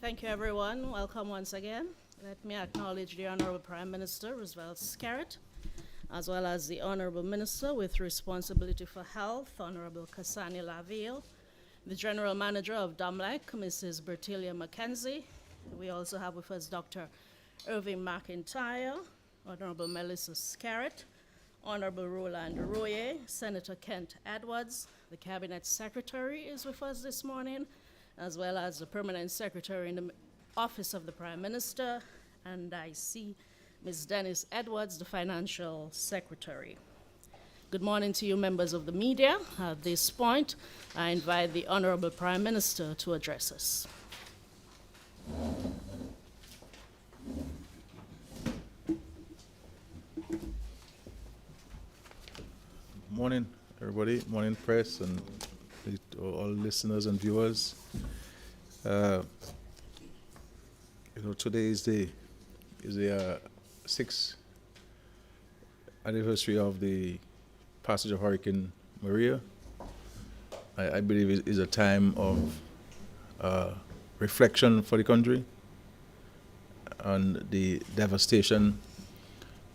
Thank you, everyone. Welcome once again. Let me acknowledge the Honorable Prime Minister, Roosevelt Skerrit, as well as the Honorable Minister with responsibility for health, Honorable Kasani Laville, the General Manager of DOMLEC, Mrs. Bertilia McKenzie. We also have with us Dr. Irving McIntyre, Honorable Melissa Skerrit, Honorable Roland Royer, Senator Kent Edwards. The Cabinet Secretary is with us this morning, as well as the Permanent Secretary in the Office of the Prime Minister, and I see Ms. Dennis Edwards, the Financial Secretary. Good morning to you, members of the media. At this point, I invite the Honorable Prime Minister to address us. Morning, everybody. Morning, press, and all listeners and viewers. Today is the sixth anniversary of the passage of Hurricane Maria. I believe it is a time of reflection for the country and the devastation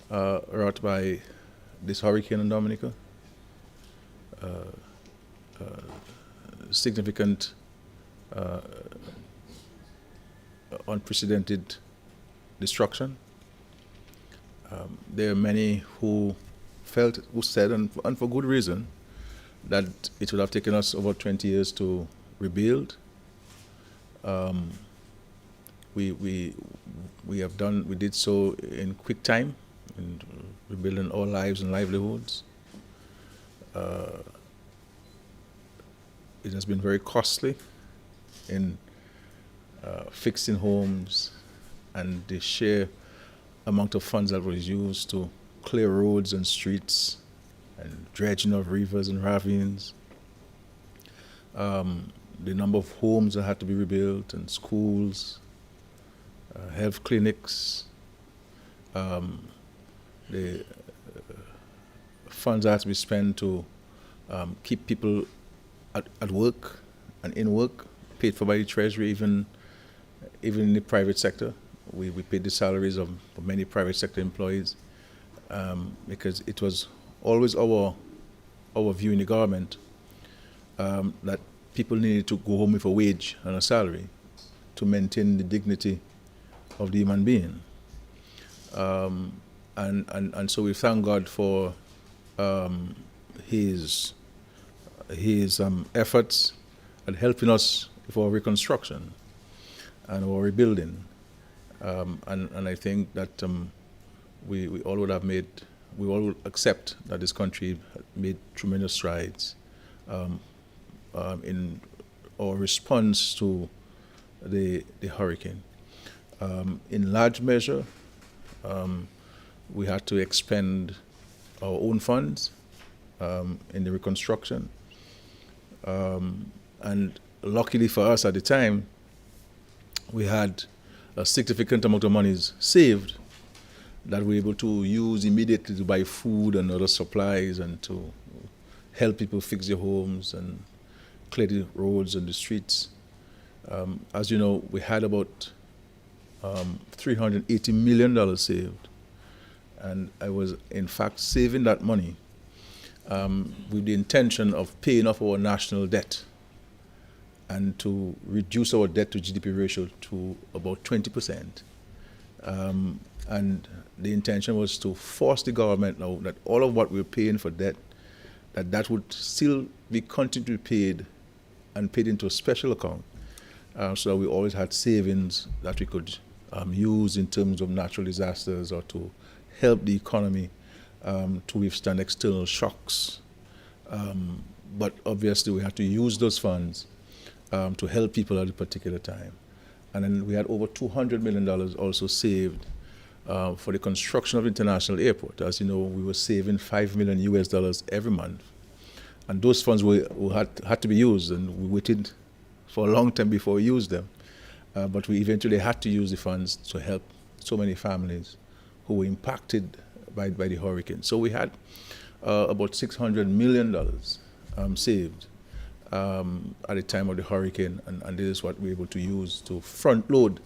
wrought by this hurricane in Dominica. Significant, unprecedented destruction. There are many who said, and for good reason, that it would have taken us over 20 years to rebuild. We did so in quick time, in rebuilding our lives and livelihoods. It has been very costly in fixing homes, and the sheer amount of funds that was used to clear roads and streets and dredging of rivers and ravines. The number of homes that had to be rebuilt, and schools, health clinics, the funds that had to be spent to keep people at work and in work, paid for by the Treasury, even in the private sector. We paid the salaries of many private sector employees because it was always our view in the government that people needed to go home with a wage and a salary to maintain the dignity of the human being. And so we thank God for his efforts at helping us with our reconstruction and our rebuilding. And I think that we all would accept that this country made tremendous strides in our response to the hurricane. In large measure, we had to expend our own funds in the reconstruction. And luckily for us at the time, we had a significant amount of monies saved that we were able to use immediately to buy food and other supplies and to help people fix their homes and clear the roads and the streets. As you know, we had about $380 million saved. And I was, in fact, saving that money with the intention of paying off our national debt and to reduce our debt to GDP ratio to about 20%. And the intention was to force the government now that all of what we're paying for debt, that would still be continued to be paid and paid into a special account, so that we always had savings that we could use in terms of natural disasters or to help the economy to withstand external shocks. But obviously we had to use those funds to help people at a particular time. And then we had over $200 million also saved for the construction of the international airport. As you know, we were saving $5 million US every month. And those funds had to be used, and we waited for a long time before we used them. But we eventually had to use the funds to help so many families who were impacted by the hurricane. So we had about $600 million saved. at the time of the hurricane, and this is what we're able to use to front load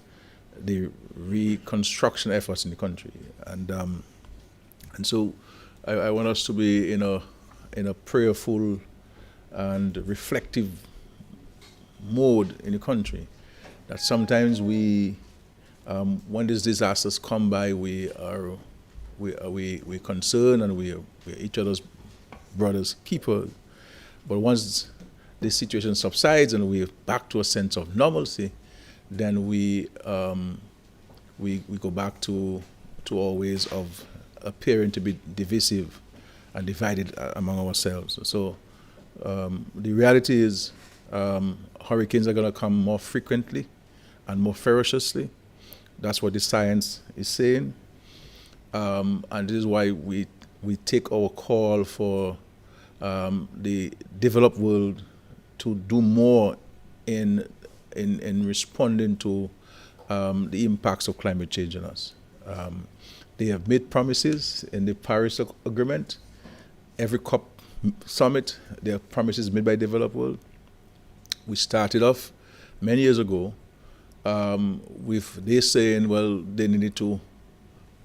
the reconstruction efforts in the country. And so I want us to be in a prayerful and reflective mode in the country. That sometimes we, when these disasters come by, we concern, and we're each other's brothers' keepers. But once the situation subsides and we're back to a sense of normalcy, then we go back to our ways of appearing to be divisive and divided among ourselves. So the reality is hurricanes are going to come more frequently and more ferociously. That's what the science is saying. And this is why we take our call for the developed world to do more in responding to the impacts of climate change on us. They have made promises in the Paris Agreement. Every COP summit, there are promises made by the developed world. We started off many years ago with they saying, well, they needed to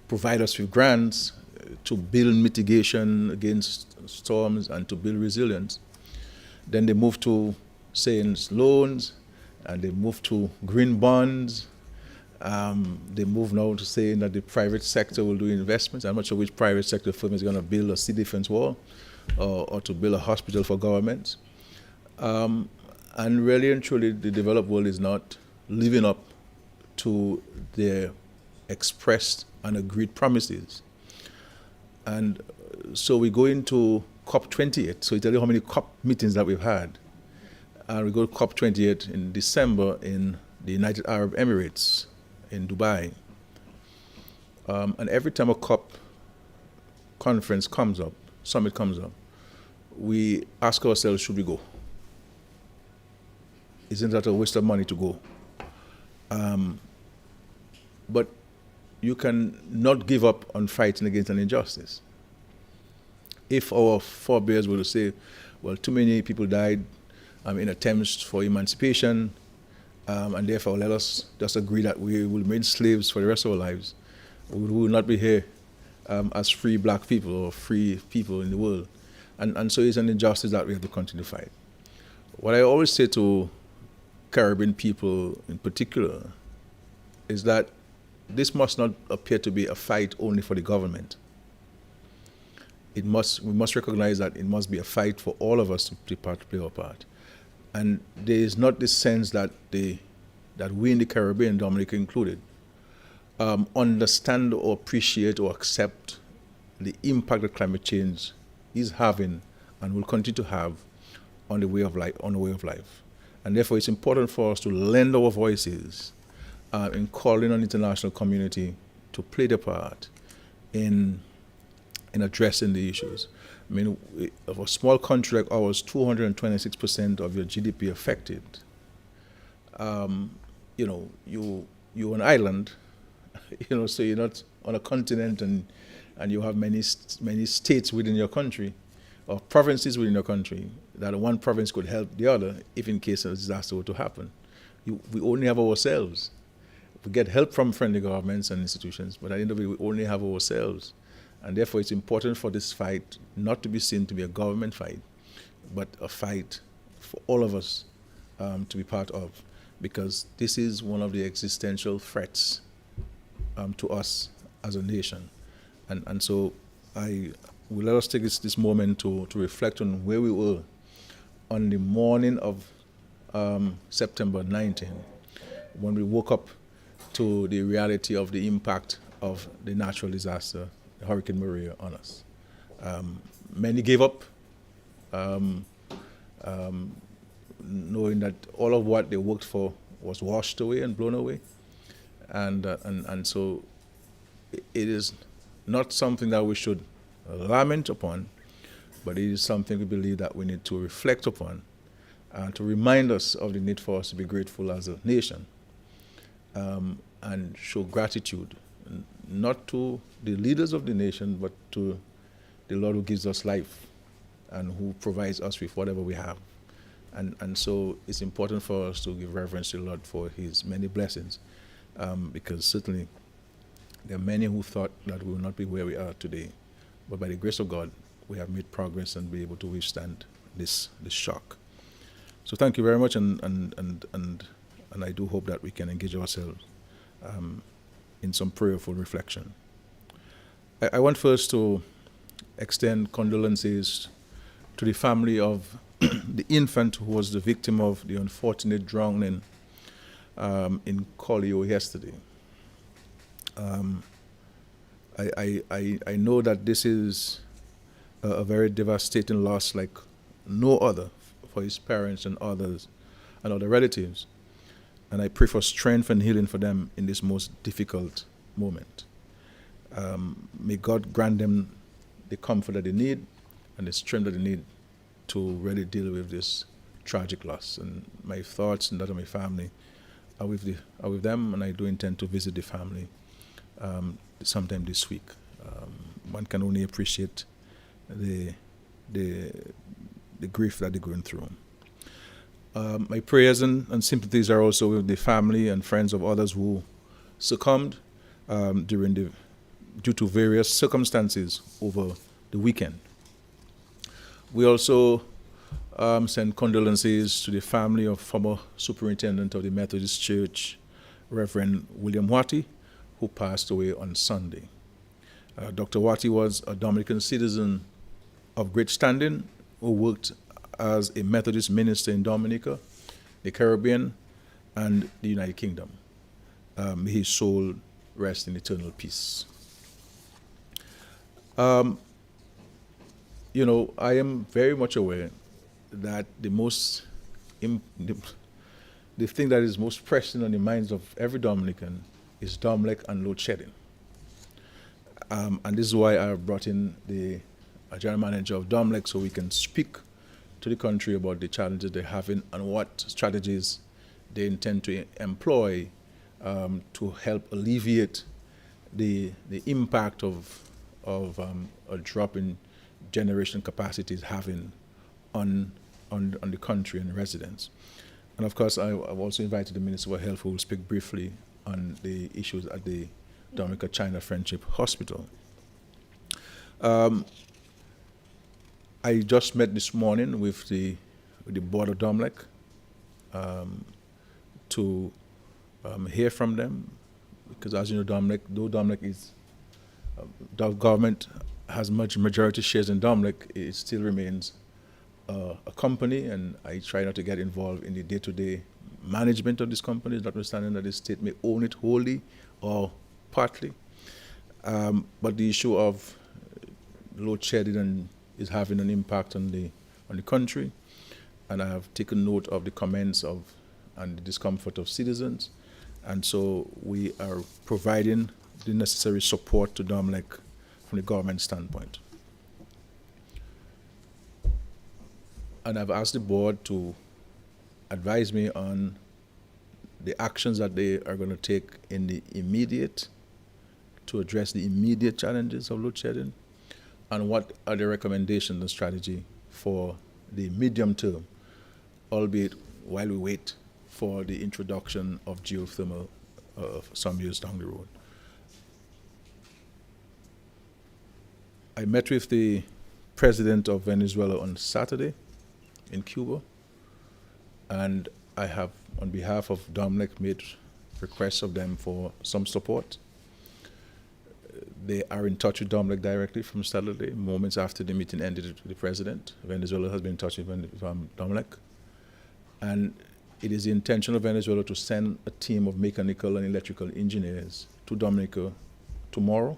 provide us with grants to build mitigation against storms and to build resilience. Then they moved to saying loans, and they moved to green bonds. They moved now to saying that the private sector will do investments. I'm not sure which private sector firm is going to build a sea defense wall or to build a hospital for governments. And really and truly, the developed world is not living up to their expressed and agreed promises. And so we go into COP28. So you tell you how many COP meetings that we've had. And we go to COP28 in December in the United Arab Emirates in Dubai. And every time a COP conference comes up, summit comes up, we ask ourselves, should we go? Isn't that a waste of money to go? But you can not give up on fighting against an injustice. If our forebears were to say, well, too many people died in attempts for emancipation, and therefore let us just agree that we will remain slaves for the rest of our lives, we will not be here as free black people or free people in the world. And so it's an injustice that we have to continue to fight. What I always say to Caribbean people in particular is that this must not appear to be a fight only for the government. We must recognize that it must be a fight for all of us to play our part. And there is not this sense that that we in the Caribbean, Dominica included, understand or appreciate or accept the impact that climate change is having and will continue to have on the way of life. And therefore, it's important for us to lend our voices in calling on the international community to play their part in addressing the issues. I mean, of a small country like ours, 226% of your GDP affected. You're an island, so you're not on a continent, and you have many states within your country, or provinces within your country, that one province could help the other if in case a disaster were to happen. We only have ourselves. We get help from friendly governments and institutions, but at the end of it, we only have ourselves. And therefore, it's important for this fight not to be seen to be a government fight, but a fight for all of us to be part of, because this is one of the existential threats to us as a nation. And so I will let us take this moment to reflect on where we were on the morning of September 19, when we woke up to the reality of the impact of the natural disaster, Hurricane Maria, on us. Many gave up, knowing that all of what they worked for was washed away and blown away. And so it is not something that we should lament upon, but it is something we believe that we need to reflect upon and to remind us of the need for us to be grateful as a nation and show gratitude, not to the leaders of the nation, but to the Lord who gives us life and who provides us with whatever we have. And so it's important for us to give reverence to the Lord for his many blessings, because certainly there are many who thought that we will not be where we are today. But by the grace of God, we have made progress and be able to withstand this shock. So thank you very much, and I do hope that we can engage ourselves in some prayerful reflection. I want first to extend condolences to the family of the infant who was the victim of the unfortunate drowning in Collio yesterday. I know that this is a very devastating loss like no other for his parents and others and other relatives. And I pray for strength and healing for them in this most difficult moment. May God grant them the comfort that they need and the strength that they need to really deal with this tragic loss. And my thoughts and that of my family are with them, and I do intend to visit the family sometime this week. One can only appreciate the grief that they're going through. My prayers and sympathies are also with the family and friends of others who succumbed due to various circumstances over the weekend. We also send condolences to the family of former superintendent of the Methodist Church, Reverend William Watty, who passed away on Sunday. Dr. Watty was a Dominican citizen of great standing who worked as a Methodist minister in Dominica, the Caribbean, and the United Kingdom. May his soul rest in eternal peace. I am very much aware that the thing that is most pressing on the minds of every Dominican is Domlec and load shedding. And this is why I brought in the general manager of Domlec so we can speak to the country about the challenges they're having and what strategies they intend to employ to help alleviate the impact of a drop in generation capacity is having on the country and residents. And of course, I've also invited the Minister of Health, who will speak briefly on the issues at the Dominica China Friendship Hospital. I just met this morning with the board of Domlec to hear from them, because as you know, though Domlec is, the government has much majority shares in Domlec, it still remains a company, and I try not to get involved in the day-to-day management of this company, notwithstanding that the state may own it wholly or partly. But the issue of load shedding is having an impact on the country, and I have taken note of the comments and the discomfort of citizens, and so we are providing the necessary support to Domlec from the government standpoint. And I've asked the board to advise me on the actions that they are going to take in the immediate to address the immediate challenges of load shedding, and what are the recommendations and strategy for the medium term, albeit while we wait for the introduction of geothermal some years down the road. I met with the president of Venezuela on Saturday in Cuba, and I have, on behalf of Domlec, made requests of them for some support. They are in touch with Domlec directly from Saturday, moments after the meeting ended with the president. Venezuela has been in touch with Domlec. And it is the intention of Venezuela to send a team of mechanical and electrical engineers to Dominica tomorrow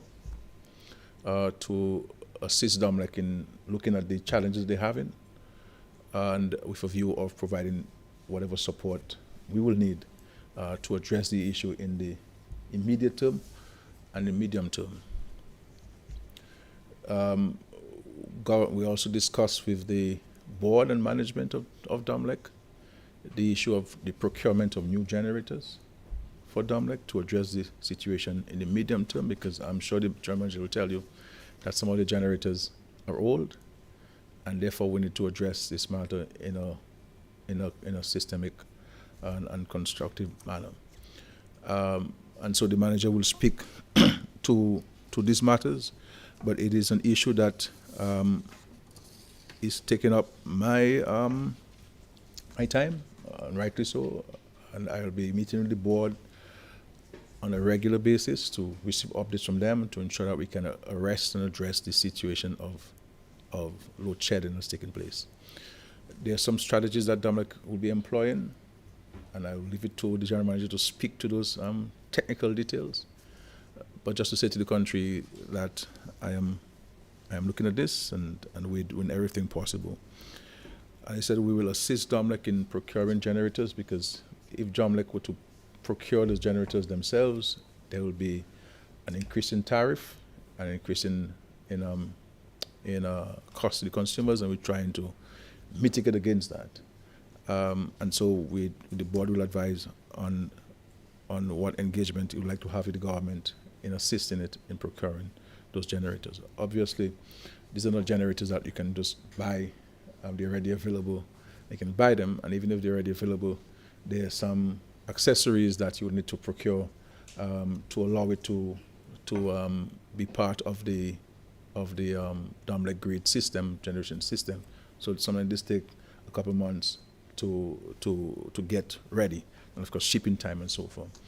to assist Domlec in looking at the challenges they're having, and with a view of providing whatever support we will need to address the issue in the immediate term and the medium term. We also discussed with the board and management of Domlec the issue of the procurement of new generators for Domlec to address the situation in the medium term, because I'm sure the general manager will tell you that some of the generators are old, and therefore we need to address this matter in in a systemic and constructive manner. And so the manager will speak to these matters, but it is an issue that is taking up my time, rightly so, and I'll be meeting with the board on a regular basis to receive updates from them to ensure that we can arrest and address the situation of load shedding that's taking place. There are some strategies that DOMLEC will be employing, and I will leave it to the general manager to speak to those technical details. But just to say to the country that I am looking at this and we're doing everything possible. I said we will assist DOMLEC in procuring generators, because if DOMLEC were to procure those generators themselves, there will be an increase in tariff, an increase in cost to the consumers, and we're trying to mitigate against that. And so the board will advise on what engagement it would like to have with the government in assisting it in procuring those generators. Obviously, these are not generators that you can just buy. They're already available. You can buy them, and even if they're already available, there are some accessories that you would need to procure to allow it to be part of the DOMLEC grid system, generation system. So something like this take a couple of months to get ready, and of course shipping time and so forth.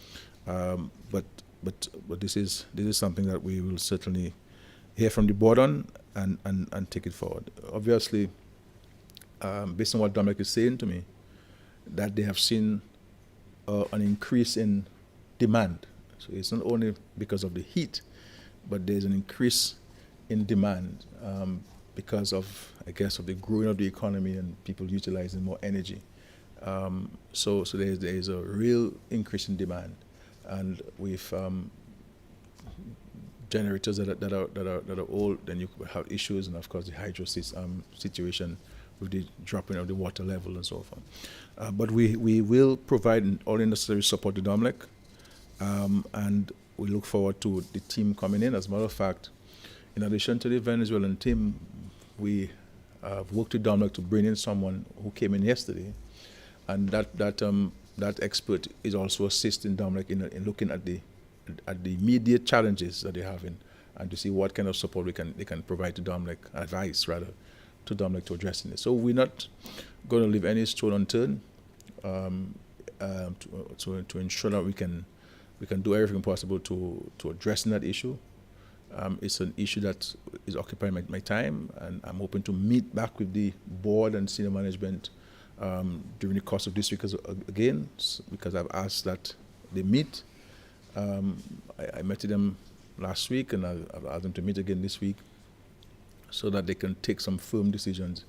But this is something that we will certainly hear from the board on and take it forward. Obviously, based on what DOMLEC is saying to me, that they have seen an increase in demand. So it's not only because of the heat, but there's an increase in demand because of, I guess, of the growing of the economy and people utilizing more energy. So there's a real increase in demand, and with generators that are old, then you could have issues, and of course the hydro situation with the dropping of the water level and so forth. But we will provide all the necessary support to DOMLEC, and we look forward to the team coming in. As a matter of fact, in addition to the Venezuelan team, we worked with DOMLEC to bring in someone who came in yesterday, and that expert is also assisting DOMLEC in looking at the immediate challenges that they're having, and to see what kind of support they can provide to DOMLEC, advice rather, to DOMLEC to addressing it. So we're not going to leave any stone unturned to ensure that we can do everything possible to addressing that issue. It's an issue that is occupying my time, and I'm hoping to meet back with the board and senior management during the course of this week again, because I've asked that they meet. I met with them last week, and I've asked them to meet again this week, so that they can take some firm decisions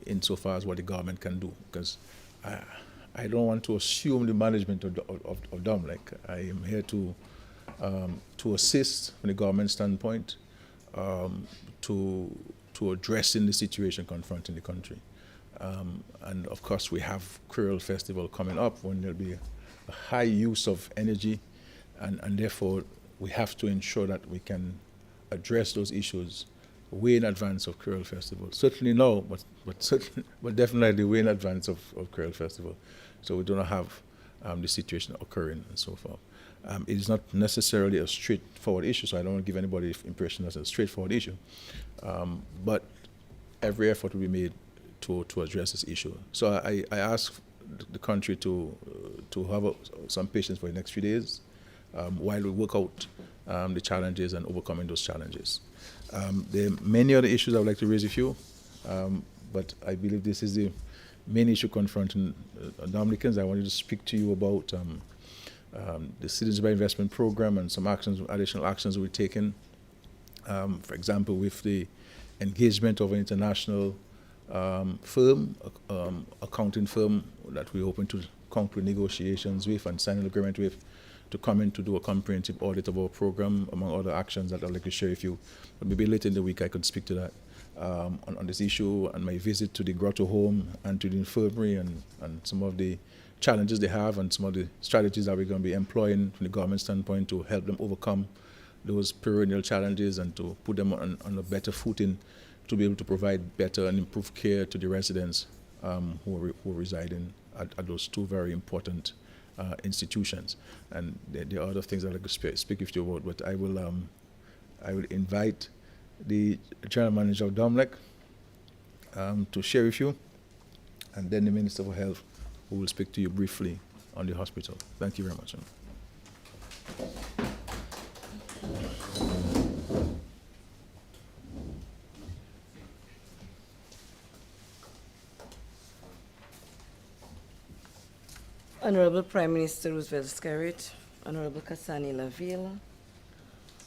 insofar as what the government can do. Because I don't want to assume the management of DOMLEC. I am here to assist from the government standpoint to addressing the situation confronting the country. And of course, we have Creole Festival coming up, when there'll be a high use of energy, and therefore we have to ensure that we can address those issues way in advance of Creole Festival. Certainly no, but definitely way in advance of Creole Festival, so we do not have the situation occurring and so forth. It is not necessarily a straightforward issue, so I don't want to give anybody the impression that it's a straightforward issue. But every effort will be made to address this issue. So I ask the country to have some patience for the next few days while we work out the challenges and overcoming those challenges. There are many other issues I would like to raise with you, but I believe this is the main issue confronting Dominicans. I wanted to speak to you about the Citizens by Investment Program and some additional actions we're taking. For example, with the engagement of an international firm, accounting firm that we're hoping to conclude negotiations with and sign an agreement with, to come in to do a comprehensive audit of our program, among other actions that I'd like to share with you. But maybe later in the week I could speak to that on this issue, and my visit to the Grotto Home and to the infirmary, and some of the challenges they have, and some of the strategies that we're going to be employing from the government standpoint to help them overcome those perennial challenges and to put them on a better footing to be able to provide better and improved care to the residents who are residing at those two very important institutions. And there are other things I'd like to speak with you about, but I will invite the General Manager of Domlec to share with you, and then the Minister of Health, who will speak to you briefly on the hospital. Thank you very much. Honorable Prime Minister Roosevelt Skerrit, Honorable Kasani Laville,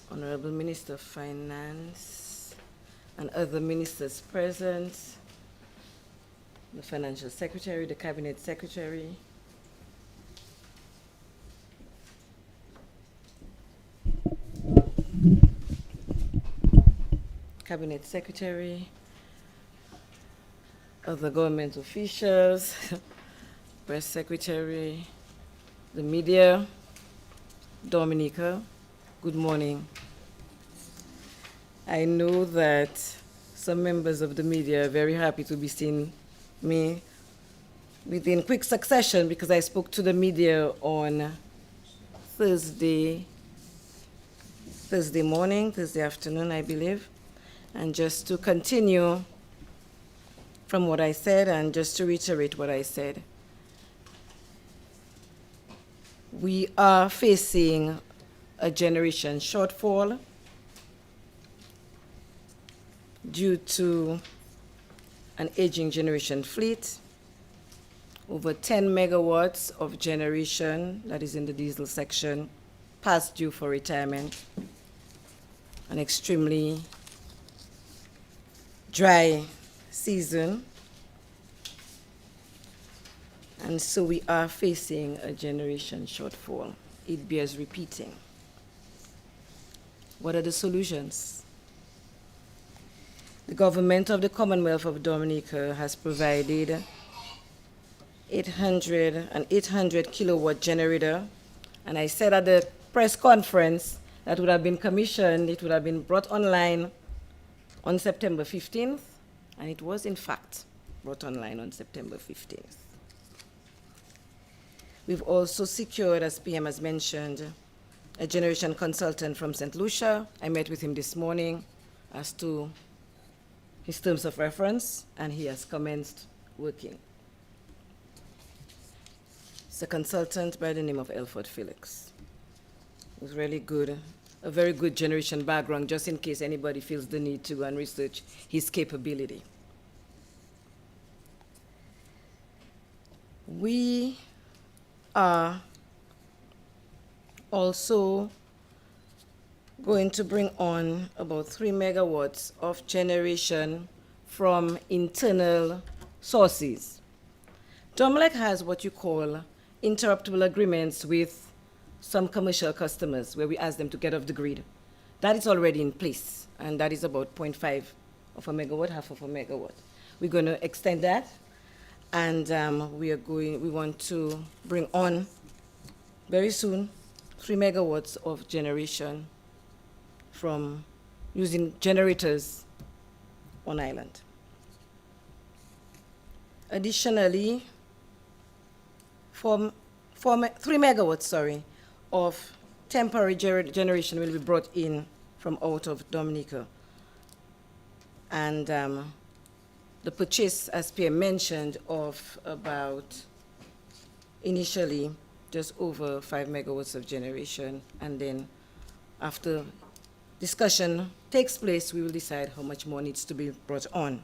Honorable Minister of Finance, and other ministers present, the Financial Secretary, the Cabinet Secretary, Cabinet Secretary, other government officials, Press Secretary, the media, Dominica, good morning. I know that some members of the media are very happy to be seeing me within quick succession, because I spoke to the media on Thursday afternoon, I believe. And just to continue from what I said, and just to reiterate what I said, we are facing a generation shortfall due to an aging generation fleet, over 10 megawatts of generation that is in the diesel section past due for retirement, an extremely dry season, and so we are facing a generation shortfall. It bears repeating. What are the solutions? The government of the Commonwealth of Dominica has provided an 800 kilowatt generator, and I said at the press conference that would have been commissioned, it would have been brought online on September 15th, and it was in fact brought online on September 15th. We've also secured, as PM has mentioned, a generation consultant from St. Lucia. I met with him this morning as to his terms of reference, and he has commenced working. It's a consultant by the name of Elford Felix. He's really good, a very good generation background, just in case anybody feels the need to go and research his capability. We are also going to bring on about 3 megawatts of generation from internal sources. Domlec has what you call interruptible agreements with some commercial customers where we ask them to get off the grid. That is already in place, and that is about 0.5 of a megawatt, half of a megawatt. We're going to extend that, and we want to bring on very soon 3 megawatts of generation from using generators on island. Additionally, 3 megawatts, of temporary generation will be brought in from out of Dominica. And the purchase, as PM mentioned, of about initially just over 5 megawatts of generation, and then after discussion takes place, we will decide how much more needs to be brought on.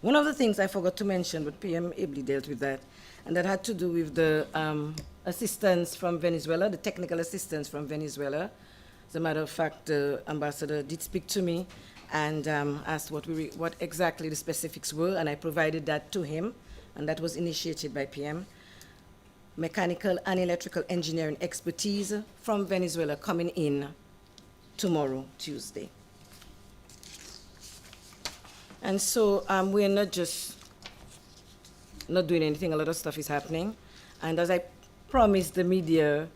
One of the things I forgot to mention, but PM ably dealt with that, and that had to do with the assistance from Venezuela, the technical assistance from Venezuela. As a matter of fact, the ambassador did speak to me and asked what exactly the specifics were, and I provided that to him, and that was initiated by PM. Mechanical and electrical engineering expertise from Venezuela coming in tomorrow, Tuesday. And so we're not just not doing anything, a lot of stuff is happening. And as I promised the media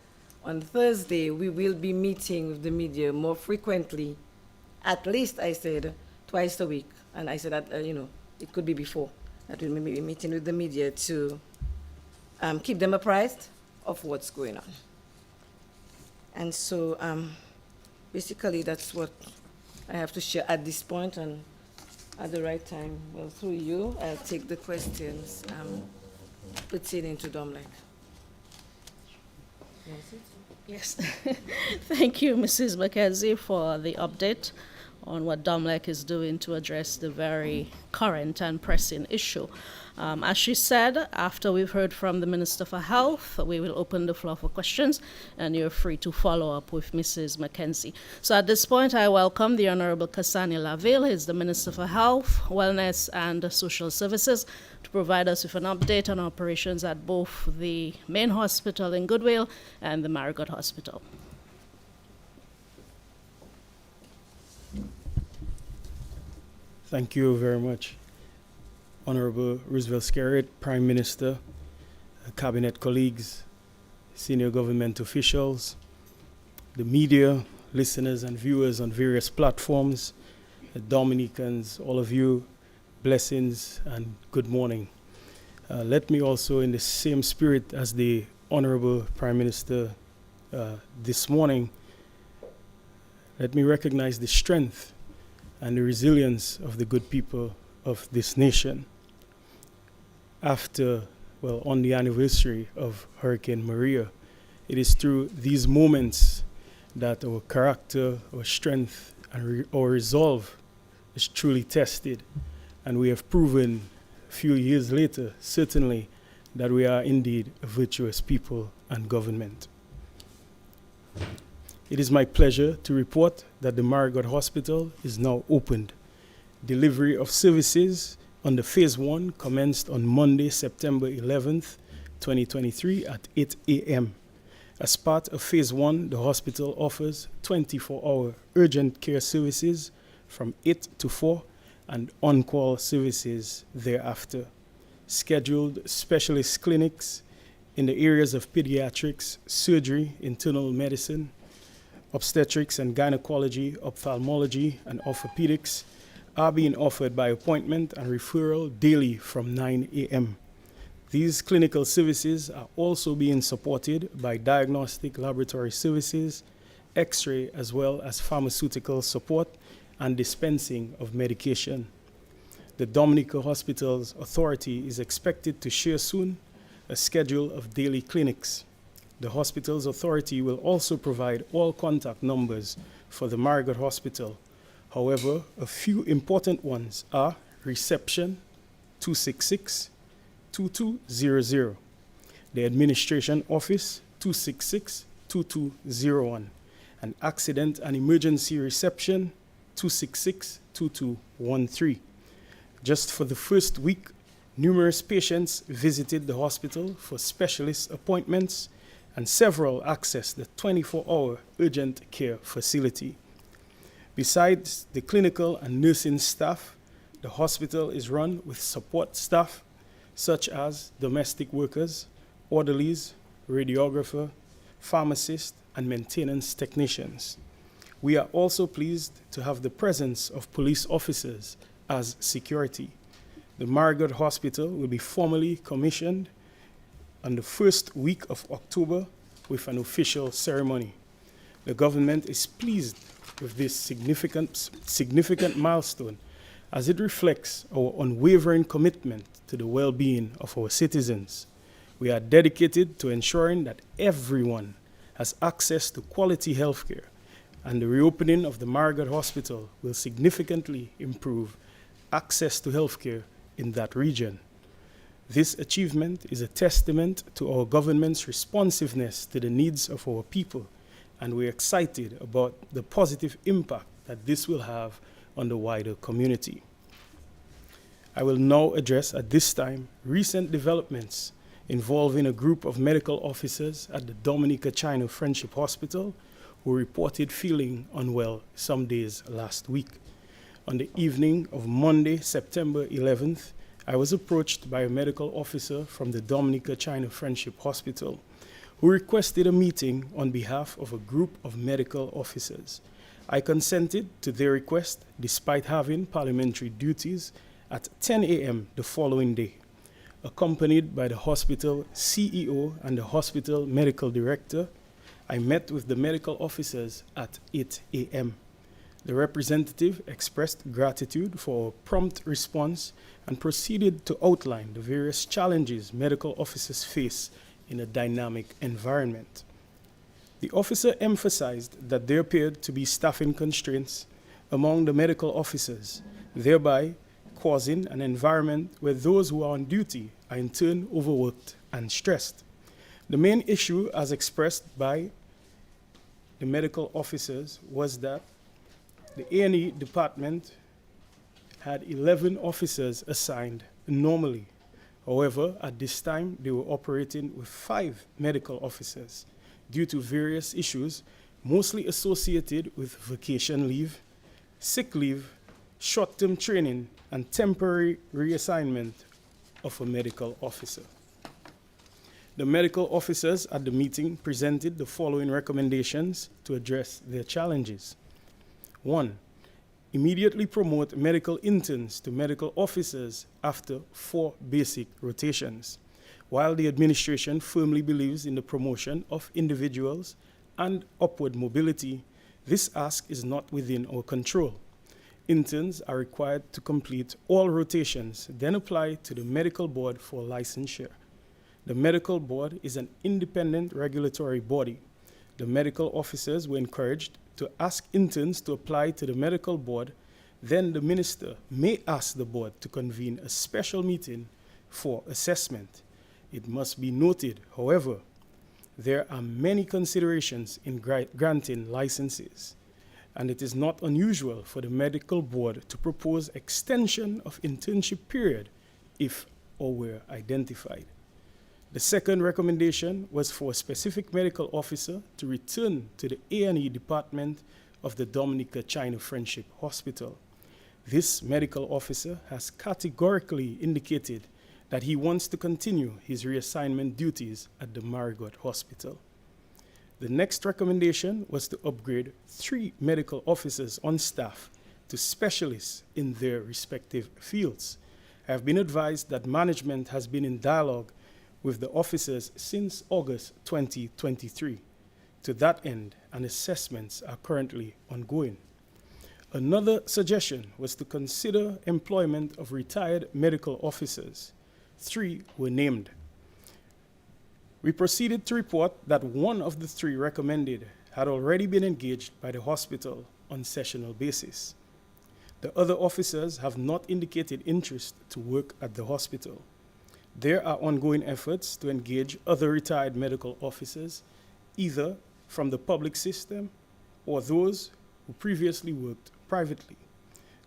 on Thursday, we will be meeting with the media more frequently, at least I said twice a week. And I said that, it could be before. that we'll be meeting with the media to keep them apprised of what's going on. And so basically that's what I have to share at this point, and at the right time, well, through you, I'll take the questions pertaining to DOMLEC. Yes. Thank you, Mrs. Mackenzie, for the update on what DOMLEC is doing to address the very current and pressing issue. As she said, after we've heard from the Minister for Health, we will open the floor for questions, and you're free to follow up with Mrs. Mackenzie. So at this point, I welcome the Honorable Cassani Laville. He's the Minister for Health, Wellness, and Social Services, to provide us with an update on operations at both the main hospital in Goodwill and the Marigot Hospital. Thank you very much. Honorable Roosevelt Skerrit, Prime Minister, Cabinet colleagues, senior government officials, the media, listeners and viewers on various platforms, Dominicans, all of you, blessings and good morning. Let me also, in the same spirit as the Honorable Prime Minister this morning, let me recognize the strength and the resilience of the good people of this nation. After, well, on the anniversary of Hurricane Maria, it is through these moments that our character, our strength, and our resolve is truly tested. And we have proven a few years later, certainly, that we are indeed a virtuous people and government. It is my pleasure to report that the Marigot Hospital is now opened. Delivery of services under Phase 1 commenced on Monday, September 11th, 2023 at 8 a.m. As part of Phase 1, the hospital offers 24-hour urgent care services from 8 to 4 and on-call services thereafter. Scheduled specialist clinics in the areas of pediatrics, surgery, internal medicine, obstetrics and gynecology, ophthalmology, and orthopedics are being offered by appointment and referral daily from 9 a.m. These clinical services are also being supported by diagnostic laboratory services, X-ray, as well as pharmaceutical support and dispensing of medication. The Dominica Hospital's authority is expected to share soon a schedule of daily clinics. The hospital's authority will also provide all contact numbers for the Marigot Hospital. However, a few important ones are reception 266-2200, the administration office 266-2201, and accident and emergency reception 266-2213. Just for the first week, numerous patients visited the hospital for specialist appointments, and several accessed the 24-hour urgent care facility. Besides the clinical and nursing staff, the hospital is run with support staff such as domestic workers, orderlies, radiographer, pharmacists, and maintenance technicians. We are also pleased to have the presence of police officers as security. The Marigot Hospital will be formally commissioned on the first week of October with an official ceremony. The government is pleased with this significant milestone as it reflects our unwavering commitment to the well-being of our citizens. We are dedicated to ensuring that everyone has access to quality healthcare, and the reopening of the Marigot Hospital will significantly improve access to healthcare in that region. This achievement is a testament to our government's responsiveness to the needs of our people, and we're excited about the positive impact that this will have on the wider community. I will now address at this time recent developments involving a group of medical officers at the Dominica China Friendship Hospital who reported feeling unwell some days last week. On the evening of Monday, September 11th, I was approached by a medical officer from the Dominica China Friendship Hospital who requested a meeting on behalf of a group of medical officers. I consented to their request despite having parliamentary duties at 10 a.m. the following day, accompanied by the hospital CEO and the hospital medical director. I met with the medical officers at 8 a.m. The representative expressed gratitude for a prompt response and proceeded to outline the various challenges medical officers face in a dynamic environment. The officer emphasized that there appeared to be staffing constraints among the medical officers, thereby causing an environment where those who are on duty are in turn overworked and stressed. The main issue, as expressed by the medical officers, was that the A&E department had 11 officers assigned normally. However, at this time, they were operating with 5 medical officers due to various issues, mostly associated with vacation leave, sick leave, short-term training, and temporary reassignment of a medical officer. The medical officers at the meeting presented the following recommendations to address their challenges. 1. Immediately promote medical interns to medical officers after 4 basic rotations. While the administration firmly believes in the promotion of individuals and upward mobility, this ask is not within our control. Interns are required to complete all rotations, then apply to the medical board for licensure. The medical board is an independent regulatory body. The medical officers were encouraged to ask interns to apply to the medical board. Then the minister may ask the board to convene a special meeting for assessment. It must be noted, however, there are many considerations in granting licenses, and it is not unusual for the medical board to propose extension of internship period if or where identified. The second recommendation was for a specific medical officer to return to the A&E department of the Dominica China Friendship Hospital. This medical officer has categorically indicated that he wants to continue his reassignment duties at the Marigot Hospital. The next recommendation was to upgrade 3 medical officers on staff to specialists in their respective fields. I have been advised that management has been in dialogue with the officers since August 2023. To that end, and assessments are currently ongoing. Another suggestion was to consider employment of retired medical officers. 3 were named. We proceeded to report that 1 of the 3 recommended had already been engaged by the hospital on sessional basis. The other officers have not indicated interest to work at the hospital. There are ongoing efforts to engage other retired medical officers, either from the public system or those who previously worked privately.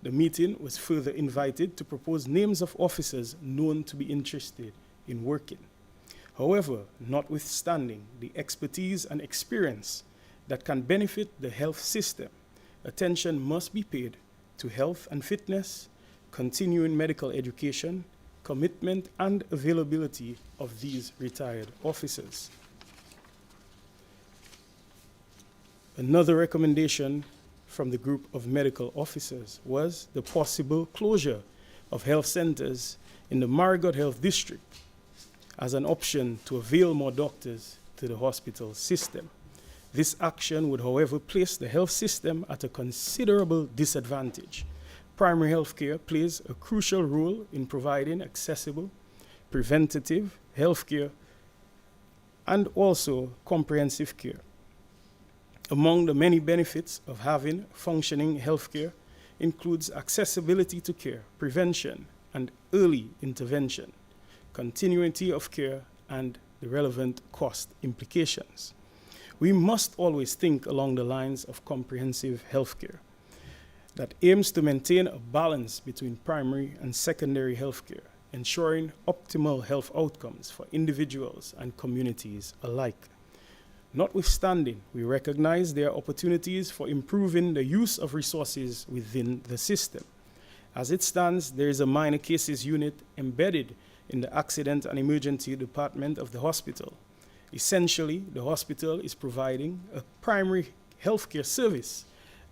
The meeting was further invited to propose names of officers known to be interested in working. However, notwithstanding the expertise and experience that can benefit the health system, attention must be paid to health and fitness, continuing medical education, commitment and availability of these retired officers. Another recommendation from the group of medical officers was the possible closure of health centers in the Marigot Health District as an option to avail more doctors to the hospital system. This action would, however, place the health system at a considerable disadvantage. Primary health care plays a crucial role in providing accessible, preventative health care and also comprehensive care. Among the many benefits of having functioning health care includes accessibility to care, prevention, and early intervention, continuity of care, and the relevant cost implications. We must always think along the lines of comprehensive health care that aims to maintain a balance between primary and secondary health care, ensuring optimal health outcomes for individuals and communities alike. Notwithstanding, we recognize there are opportunities for improving the use of resources within the system. As it stands, there is a minor cases unit embedded in the Accident and Emergency Department of the hospital. Essentially, the hospital is providing a primary healthcare service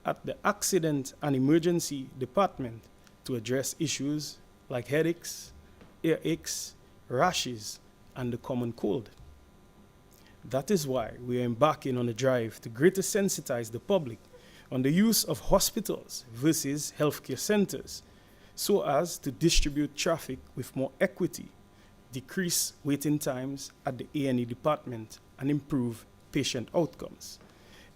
at the Accident and Emergency Department to address issues like headaches, earaches, rashes, and the common cold. That is why we are embarking on a drive to greater sensitize the public on the use of hospitals versus healthcare centers, so as to distribute traffic with more equity, decrease waiting times at the A&E department, and improve patient outcomes.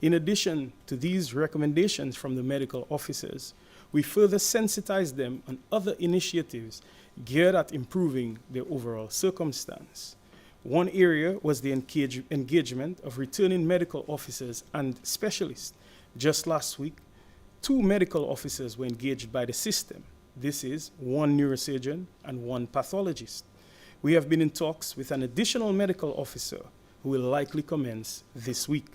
In addition to these recommendations from the medical officers, we further sensitize them on other initiatives geared at improving their overall circumstance. One area was the engagement of returning medical officers and specialists. Just last week, 2 medical officers were engaged by the system. This is 1 neurosurgeon and 1 pathologist. We have been in talks with an additional medical officer who will likely commence this week.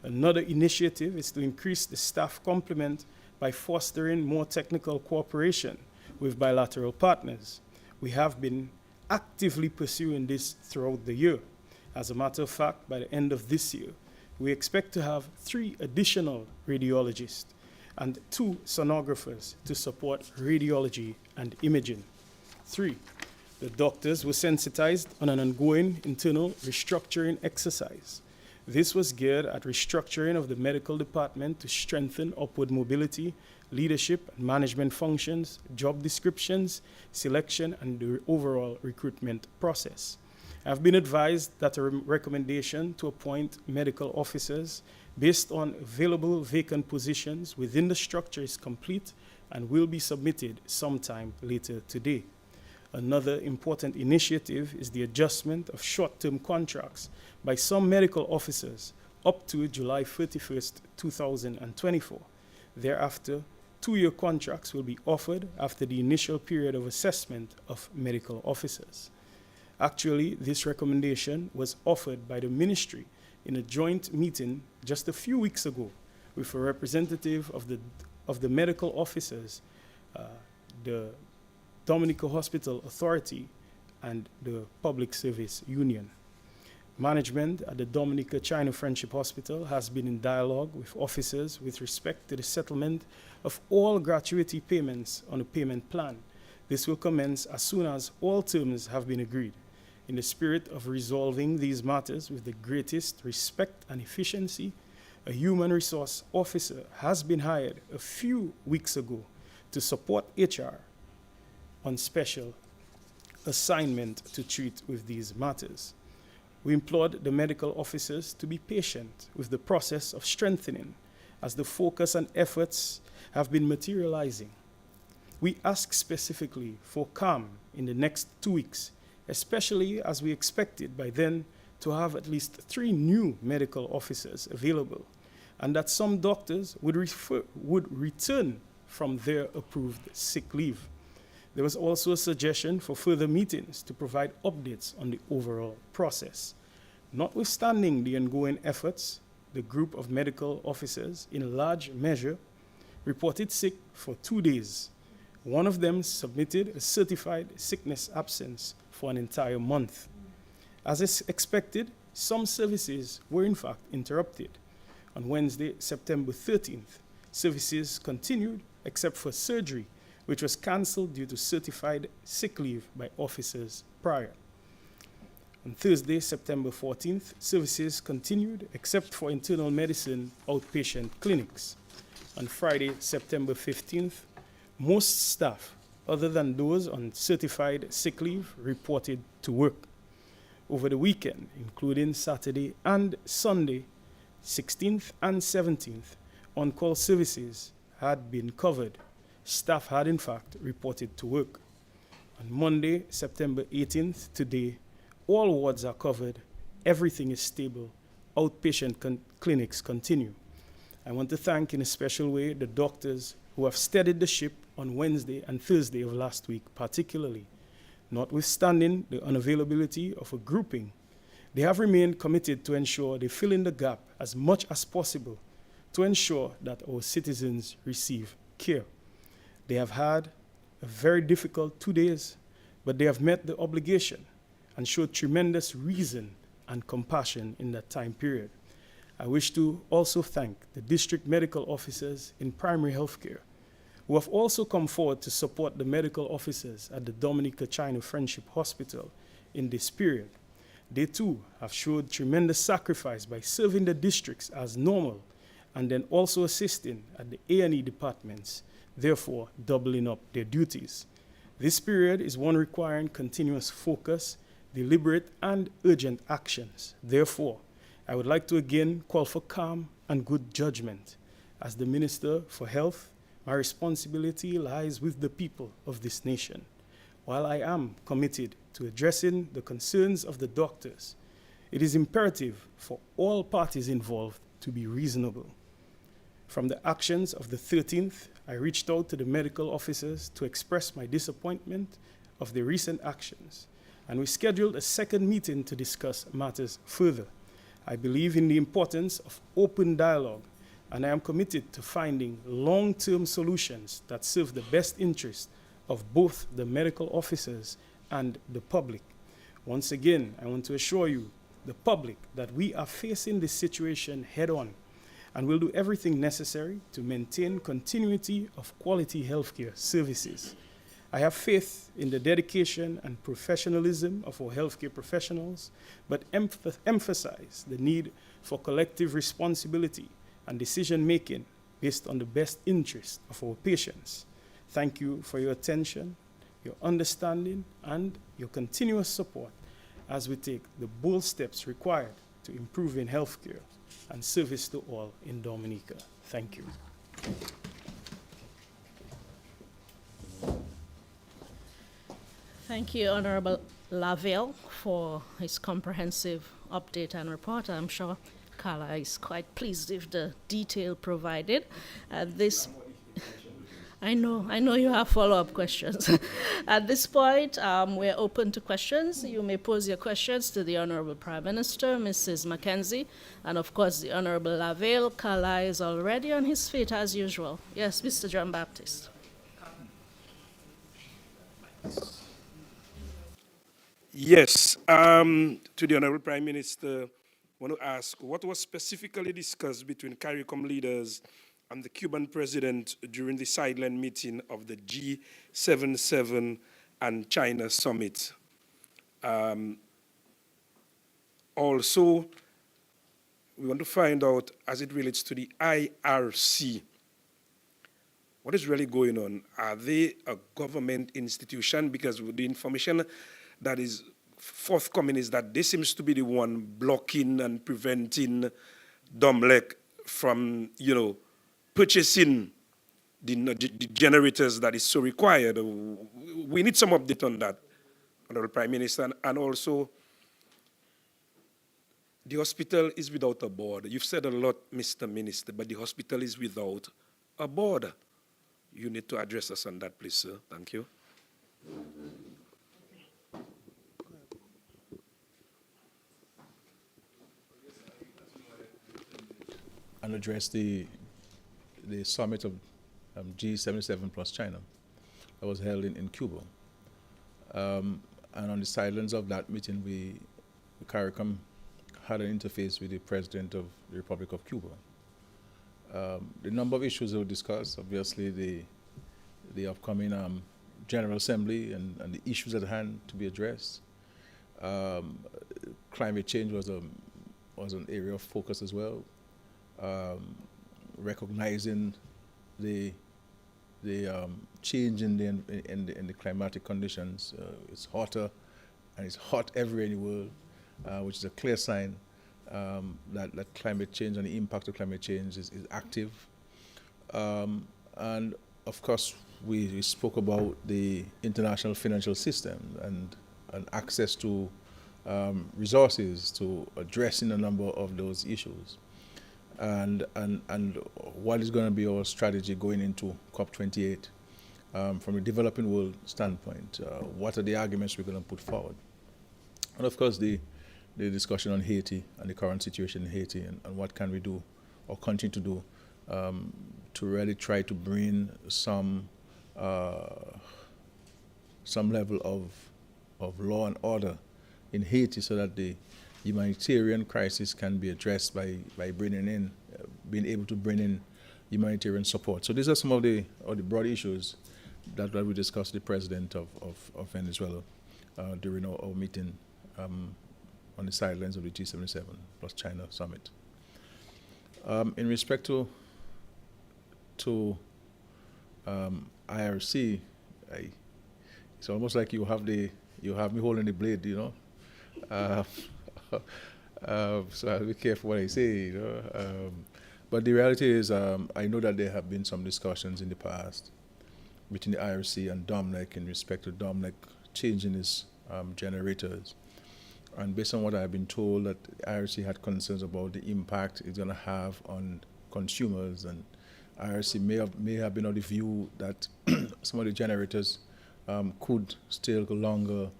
Another initiative is to increase the staff complement by fostering more technical cooperation with bilateral partners. We have been actively pursuing this throughout the year. As a matter of fact, by the end of this year, we expect to have 3 additional radiologists and 2 sonographers to support radiology and imaging. 3, the doctors were sensitized on an ongoing internal restructuring exercise. This was geared at restructuring of the medical department to strengthen upward mobility, leadership and management functions, job descriptions, selection, and the overall recruitment process. I've been advised that a recommendation to appoint medical officers based on available vacant positions within the structure is complete and will be submitted sometime later today. Another important initiative is the adjustment of short-term contracts by some medical officers up to July 31st, 2024. Thereafter, 2-year contracts will be offered after the initial period of assessment of medical officers. Actually, this recommendation was offered by the ministry in a joint meeting just a few weeks ago with a representative of the medical officers, the Dominica Hospital Authority, and the Public Service Union. Management at the Dominica China Friendship Hospital has been in dialogue with officers with respect to the settlement of all gratuity payments on a payment plan. This will commence as soon as all terms have been agreed. In the spirit of resolving these matters with the greatest respect and efficiency, a human resource officer has been hired a few weeks ago to support HR on special assignment to treat with these matters. We implored the medical officers to be patient with the process of strengthening as the focus and efforts have been materializing. We ask specifically for calm in the next 2 weeks, especially as we expected by then to have at least 3 new medical officers available, and that some doctors would return from their approved sick leave. There was also a suggestion for further meetings to provide updates on the overall process. Notwithstanding the ongoing efforts, the group of medical officers, in large measure, reported sick for 2 days. One of them submitted a certified sickness absence for an entire month. As is expected, some services were in fact interrupted. On Wednesday, September 13th, services continued except for surgery, which was cancelled due to certified sick leave by officers prior. On Thursday, September 14th, services continued except for internal medicine outpatient clinics. On Friday, September 15th, most staff, other than those on certified sick leave, reported to work. Over the weekend, including Saturday and Sunday, 16th and 17th, on-call services had been covered. Staff had, in fact, reported to work. On Monday, September 18th, today, all wards are covered, everything is stable, outpatient clinics continue. I want to thank in a special way the doctors who have steadied the ship on Wednesday and Thursday of last week particularly. Notwithstanding the unavailability of a grouping, they have remained committed to ensure they fill in the gap as much as possible to ensure that our citizens receive care. They have had a very difficult 2 days, but they have met the obligation and showed tremendous reason and compassion in that time period. I wish to also thank the district medical officers in primary health care who have also come forward to support the medical officers at the Dominica-China Friendship Hospital in this period. They too have showed tremendous sacrifice by serving the districts as normal and then also assisting at the A&E departments, therefore doubling up their duties. This period is one requiring continuous focus, deliberate and urgent actions. Therefore, I would like to again call for calm and good judgment. As the Minister for Health, my responsibility lies with the people of this nation. While I am committed to addressing the concerns of the doctors, it is imperative for all parties involved to be reasonable. From the actions of the 13th, I reached out to the medical officers to express my disappointment of the recent actions, and we scheduled a second meeting to discuss matters further. I believe in the importance of open dialogue, and I am committed to finding long-term solutions that serve the best interest of both the medical officers and the public. Once again, I want to assure you, the public, that we are facing this situation head-on and will do everything necessary to maintain continuity of quality healthcare services. I have faith in the dedication and professionalism of our healthcare professionals, but emphasize the need for collective responsibility and decision-making based on the best interest of our patients. Thank you for your attention, your understanding, and your continuous support as we take the bold steps required to improving healthcare and service to all in Dominica. Thank you. Thank you, Honorable Lavelle, for his comprehensive update and report. I'm sure Carla is quite pleased with the detail provided. I know you have follow-up questions. At this point, we're open to questions. You may pose your questions to the Honorable Prime Minister, Mrs. Mackenzie, and of course the Honorable Lavelle. Carla is already on his feet as usual. Yes, Mr. John Baptist. Yes, to the Honorable Prime Minister, I want to ask, what was specifically discussed between CARICOM leaders and the Cuban president during the sideline meeting of the G77 and China summit? Also, we want to find out, as it relates to the IRC, what is really going on? Are they a government institution? Because the information that is forthcoming is that this seems to be the one blocking and preventing Domlec from, purchasing the generators that is so required. We need some update on that, Honorable Prime Minister. And also, the hospital is without a board. You've said a lot, Mr. Minister, but the hospital is without a board. You need to address us on that, please, sir. Thank you. And address the summit of G77 plus China that was held in Cuba. And on the sidelines of that meeting, the CARICOM had an interface with the President of the Republic of Cuba. The number of issues that were discussed, obviously the upcoming General Assembly and the issues at hand to be addressed. Climate change was an area of focus as well. Recognizing the change in the climatic conditions. It's hotter, and it's hot everywhere in the world, which is a clear sign that climate change and the impact of climate change is active. And of course, we spoke about the international financial system and access to resources to addressing a number of those issues. And what is going to be our strategy going into COP28 from a developing world standpoint? What are the arguments we're going to put forward? And of course, the discussion on Haiti and the current situation in Haiti and what can we do or continue to do to really try to bring some level of law and order in Haiti so that the humanitarian crisis can be addressed by being able to bring in humanitarian support. So these are some of the broad issues that we discussed with the president of Venezuela during our meeting on the sidelines of the G77 plus China summit. In respect to IRC, it's almost like you have me holding the blade, you know. So I'll be careful what I say, you know. But the reality is, I know that there have been some discussions in the past between the IRC and Dominic in respect to Dominic changing his generators. And based on what I've been told, that the IRC had concerns about the impact it's going to have on consumers, and IRC may have been of the view that some of the generators could stay a little longer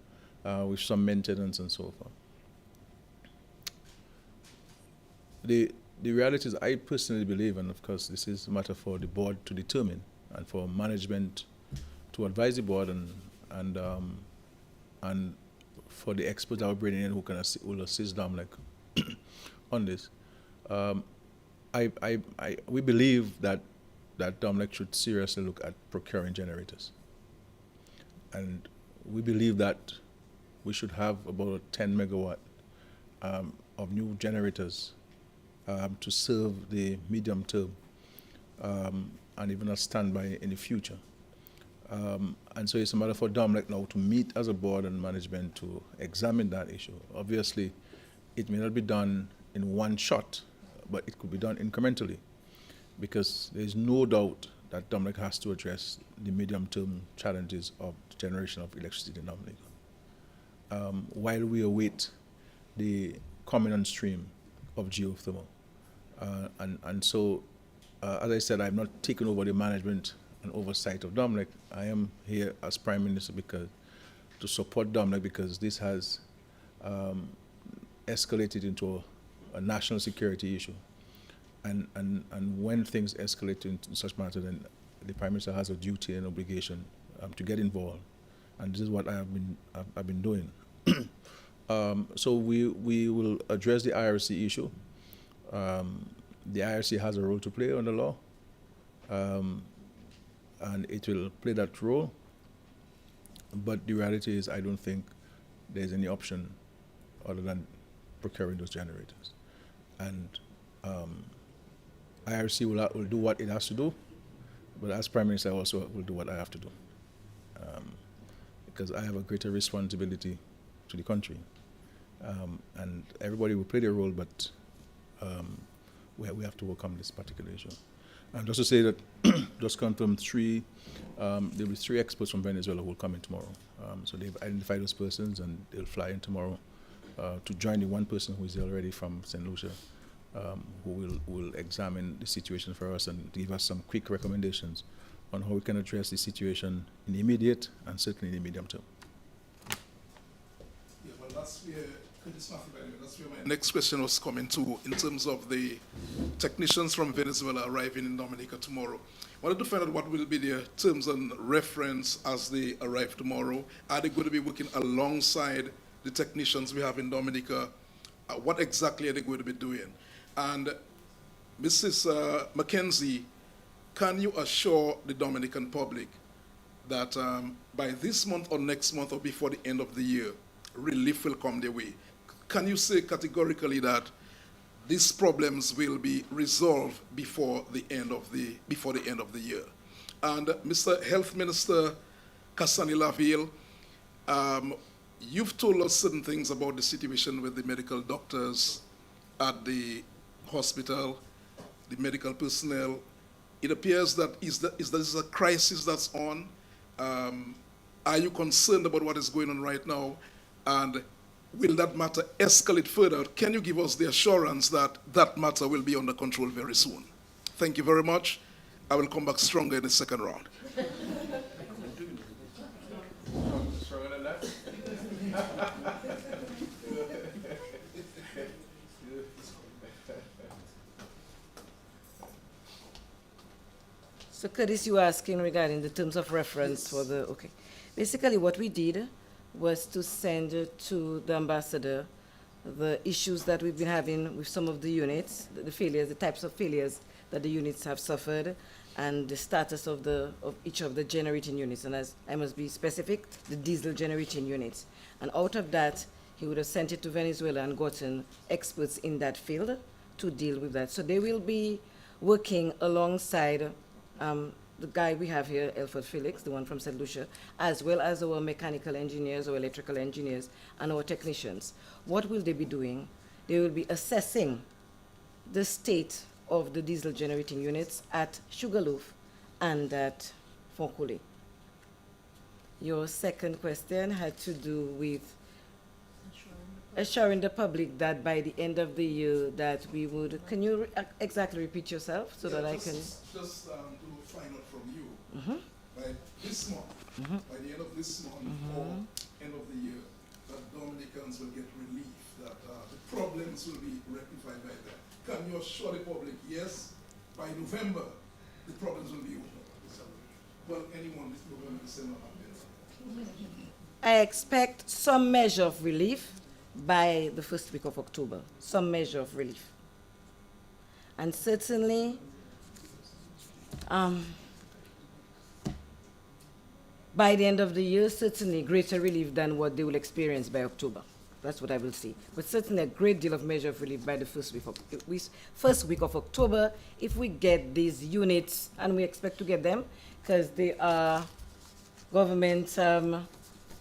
with some maintenance and so forth. The reality is, I personally believe, and of course this is a matter for the board to determine and for management to advise the board and for the experts that we're bringing in who will assist Dominic on this. We believe that Dominic should seriously look at procuring generators. And we believe that we should have about 10 megawatt of new generators to serve the medium term and even a standby in the future. And so it's a matter for Dominic now to meet as a board and management to examine that issue. Obviously, it may not be done in one shot, but it could be done incrementally, because there's no doubt that Dominic has to address the medium-term challenges of generation of electricity in Dominica, while we await the coming on stream of geothermal. And so, as I said, I'm not taking over the management and oversight of Dominic. I am here as Prime Minister to support Dominic, because this has escalated into a national security issue. And when things escalate into such matter, then the Prime Minister has a duty and obligation to get involved. And this is what I've been doing. So we will address the IRC issue. The IRC has a role to play under law, and it will play that role. But the reality is, I don't think there's any option other than procuring those generators. And IRC will do what it has to do, but as Prime Minister, I also will do what I have to do, because I have a greater responsibility to the country. And everybody will play their role, but we have to work on this particular issue. And just to say that, just confirm there'll be 3 experts from Venezuela who will come in tomorrow. So they've identified those persons, and they'll fly in tomorrow to join the one person who is there already from St. Lucia, who will examine the situation for us and give us some quick recommendations on how we can address the situation in the immediate and certainly in the medium term. Yeah, well, that's where my next question was coming to, in terms of the technicians from Venezuela arriving in Dominica tomorrow. I wanted to find out what will be their terms and reference as they arrive tomorrow. Are they going to be working alongside the technicians we have in Dominica? What exactly are they going to be doing? And Mrs. Mackenzie, can you assure the Dominican public that by this month or next month or before the end of the year, relief will come their way? Can you say categorically that these problems will be resolved before the end of the year? And Mr. Health Minister Cassani Laville, you've told us certain things about the situation with the medical doctors at the hospital, the medical personnel. It appears that is this a crisis that's on? Are you concerned about what is going on right now? And will that matter escalate further? Can you give us the assurance that that matter will be under control very soon? Thank you very much. I will come back stronger in the second round. Stronger than that? So Curtis, you were asking regarding the terms of reference for the, okay. Basically what we did was to send to the ambassador the issues that we've been having with some of the units, the failures, the types of failures that the units have suffered, and the status of each of the generating units. And as I must be specific, the diesel generating units. And out of that, he would have sent it to Venezuela and gotten experts in that field to deal with that. So they will be working alongside the guy we have here, Elford Felix, the one from St. Lucia, as well as our mechanical engineers or electrical engineers and our technicians. What will they be doing? They will be assessing the state of the diesel generating units at Sugarloaf and at Fonkole. Your second question had to do with assuring the public that by the end of the year that we would, can you exactly repeat yourself so that I can? Just to find out from you, by this month, by the end of this month or end of the year, that Dominicans will get relief, that the problems will be rectified by then. Can you assure the public, yes, by November, the problems will be over? Well, anyone, this November, December, I expect some measure of relief by the first week of October, some measure of relief. And certainly, by the end of the year, certainly greater relief than what they will experience by October. That's what I will see. But certainly a great deal of measure of relief by the first week of October, if we get these units, and we expect to get them, because they are government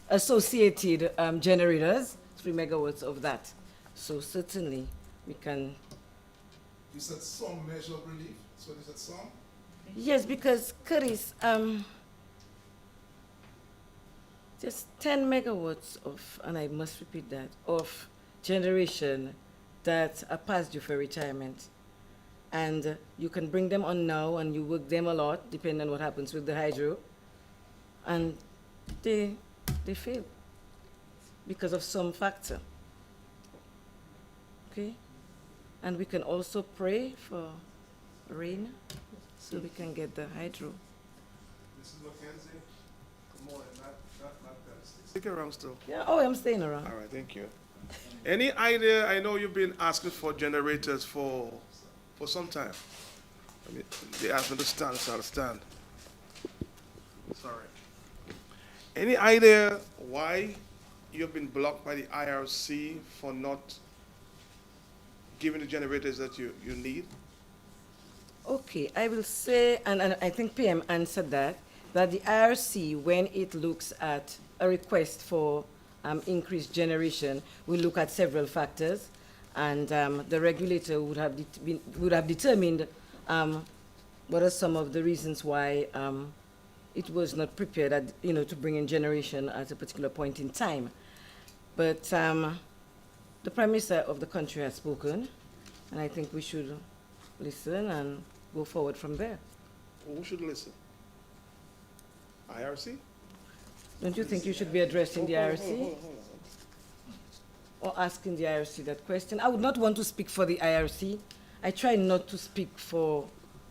associated generators, 3 megawatts of that. So certainly we can. You said some measure of relief, so you said some? Yes, because Curtis, just 10 megawatts of, and I must repeat that, of generation that are past due for retirement. And you can bring them on now and you work them a lot, depending on what happens with the hydro. And they fail because of some factor. Okay? And we can also pray for rain so we can get the hydro. Mrs. McKenzie, come on, not stick around still. Yeah, oh, I'm staying around. All right, thank you. Any idea, I know you've been asking for generators for some time. I mean, they asked me to stand, so I'll stand. Sorry. Any idea why you've been blocked by the IRC for not giving the generators that you need? Okay, I will say, and I think PM answered that the IRC, when it looks at a request for increased generation, will look at several factors, and the regulator would have determined what are some of the reasons why it was not prepared, to bring in generation at a particular point in time. But the Prime Minister of the country has spoken, and I think we should listen and go forward from there. Who should listen? IRC? Don't you think you should be addressing the IRC? Hold on. Or asking the IRC that question? I would not want to speak for the IRC. I try not to speak for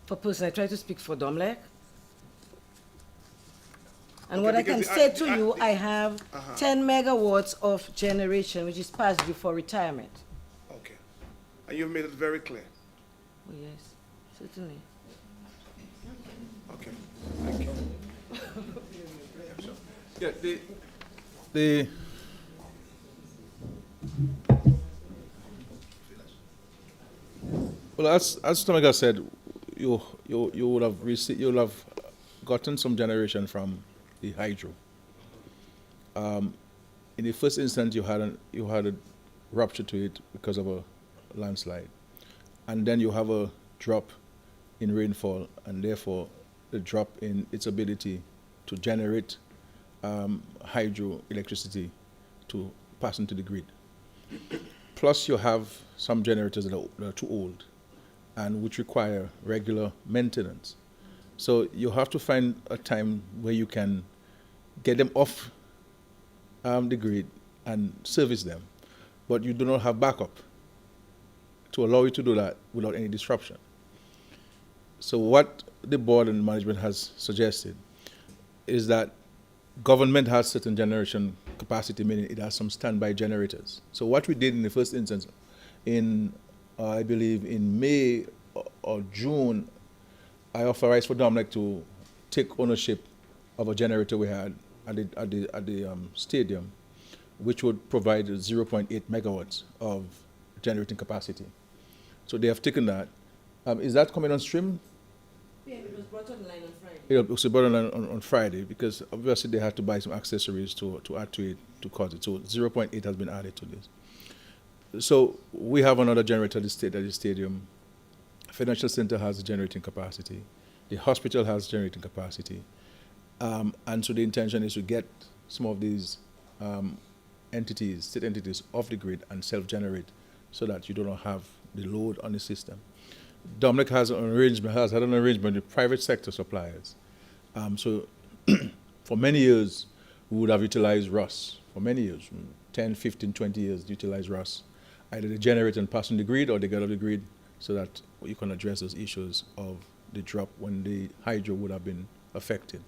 person. I try to speak for Domlec. And Okay, what I because can say to you, I have Uh-huh. 10 megawatts of generation, which is past due for retirement. Okay. And you've made it very clear. Oh, yes, certainly. Okay. Thank you. Yeah, the well, as Tomega said, you would have received, you'll have gotten some generation from the hydro. In the first instance, you had a rupture to it because of a landslide, and then you have a drop in rainfall, and therefore the drop in its ability to generate hydro electricity to pass into the grid. Plus, you have some generators that are too old and which require regular maintenance. So you have to find a time where you can get them off the grid and service them, but you do not have backup to allow you to do that without any disruption. So what the board and management has suggested is that government has certain generation capacity, meaning it has some standby generators. So what we did in the first instance, in I believe in May or June, I authorized for Dominic to take ownership of a generator we had at the stadium, which would provide 0.8 megawatts of generating capacity. So they have taken that. Is that coming on stream? Yeah, it was brought online on Friday. It was brought on Friday because obviously they had to buy some accessories to add to it to cause it. So 0.8 has been added to this. So we have another generator at the stadium. Financial center has a generating capacity. The hospital has generating capacity. And so the intention is to get some of these state entities off the grid and self-generate so that you do not have the load on the system. Dominic has had an arrangement with private sector suppliers. So for many years, we would have utilized RUS. For many years, 10, 15, 20 years, utilized RUS. Either they generate and pass on the grid or they get off the grid so that you can address those issues of the drop when the hydro would have been affected.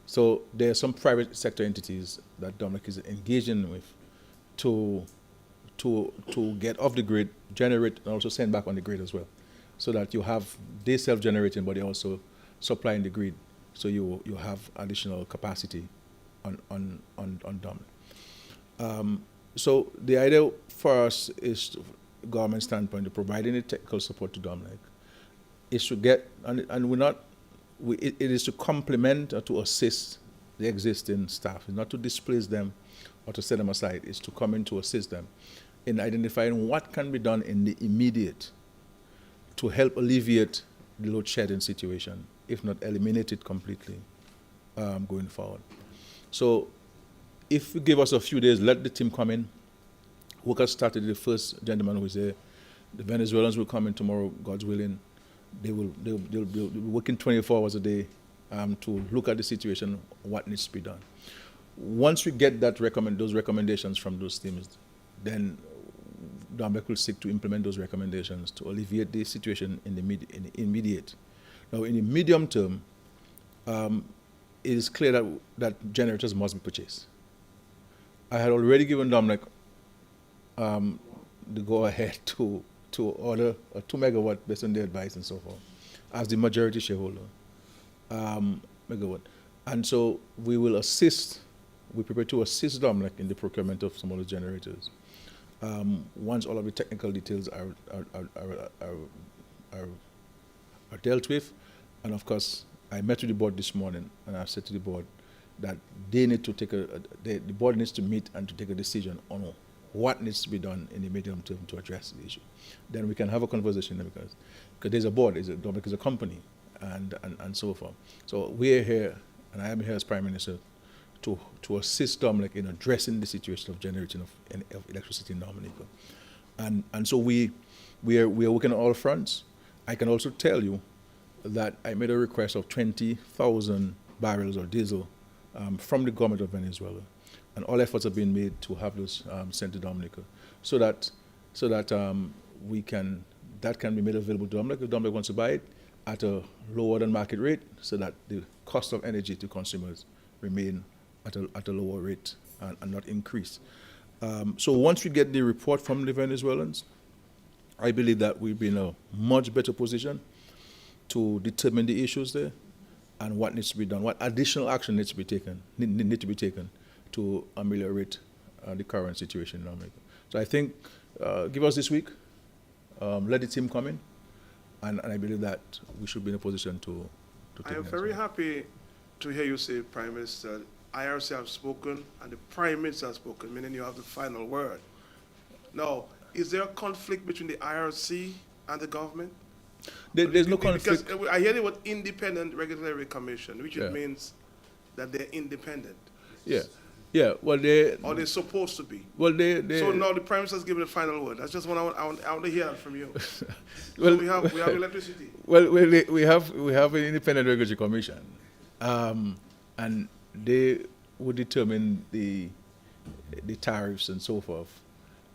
So there are some private sector entities that Dominic is engaging with to get off the grid, generate, and also send back on the grid as well, so that you have they self-generating, but they also supplying the grid, so you have additional capacity on Dominic. So the idea for us is, government standpoint, to provide any technical support to Dominic, is to get it is to complement or to assist the existing staff. It's not to displace them or to set them aside. It's to come in to assist them in identifying what can be done in the immediate to help alleviate the load shedding situation, if not eliminate it completely going forward. So if you give us a few days, let the team come in. Work has started. The first gentleman who is there. The Venezuelans will come in tomorrow, God's willing. They'll be working 24 hours a day to look at the situation, what needs to be done. Once we get those recommendations from those teams, then Dominic will seek to implement those recommendations to alleviate the situation in the immediate. Now, in the medium term, it is clear that generators must be purchased. I had already given Dominic the go-ahead to order a 2 megawatt based on their advice and so forth, as the majority shareholder, megawatt. And so we will we prepare to assist Dominic in the procurement of some of the generators. Once all of the technical details are dealt with, and of course, I met with the board this morning, and I've said to the board that they need to the board needs to meet and to take a decision on what needs to be done in the medium term to address the issue. Then we can have a conversation because there's a board, Dominic is a company, and so forth. So we are here, and I am here as Prime Minister to assist Dominic in addressing the situation of generating of electricity in Dominica. And so we are working on all fronts. I can also tell you that I made a request of 20,000 barrels of diesel from the government of Venezuela. And all efforts are being made to have those sent to Dominica, so that that can be made available to Dominic if Dominic wants to buy it at a lower than market rate, so that the cost of energy to consumers remain at a lower rate and not increase. So once we get the report from the Venezuelans, I believe that we'll be in a much better position to determine the issues there and what needs to be done, what additional action needs to be taken to ameliorate the current situation in America. So I think, give us this week, let the team come in, and I believe that we should be in a position to take I am very happy to hear you say, Prime Minister, IRC have spoken and the Prime Minister has spoken, meaning you have the final word. Now, is there a conflict between the IRC and the government? There's no conflict. Because I hear the word Independent Regulatory Commission, which it means that they're independent. Yeah. Well, or they're supposed to be. Well, so now the Prime Minister's given the final word. That's just what I want to hear from you. Well, so we have electricity. Well, we have an Independent Regulatory Commission, and they would determine the tariffs and so forth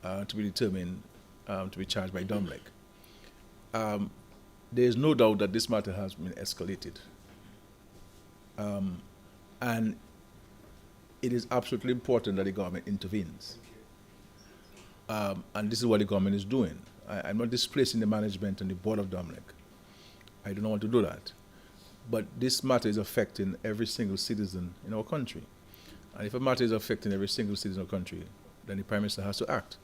to be determined to be charged by Dominic. There is no doubt that this matter has been escalated, and it is absolutely important that the government intervenes. And this is what the government is doing. I'm not displacing the management and the board of Dominic. I do not want to do that. But this matter is affecting every single citizen in our country. And if a matter is affecting every single citizen in our country, then the Prime Minister has to act,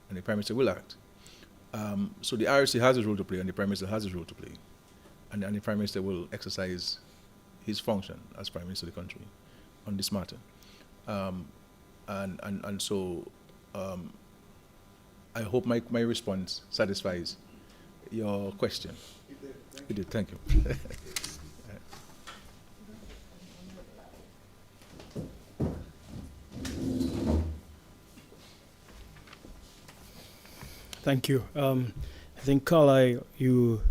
and the Prime Minister will act. So the IRC has a role to play, and the Prime Minister has a role to play. And the Prime Minister will exercise his function as Prime Minister of the country on this matter. So I hope my response satisfies your question. It did, thank you. Thank you. I think, Carla, you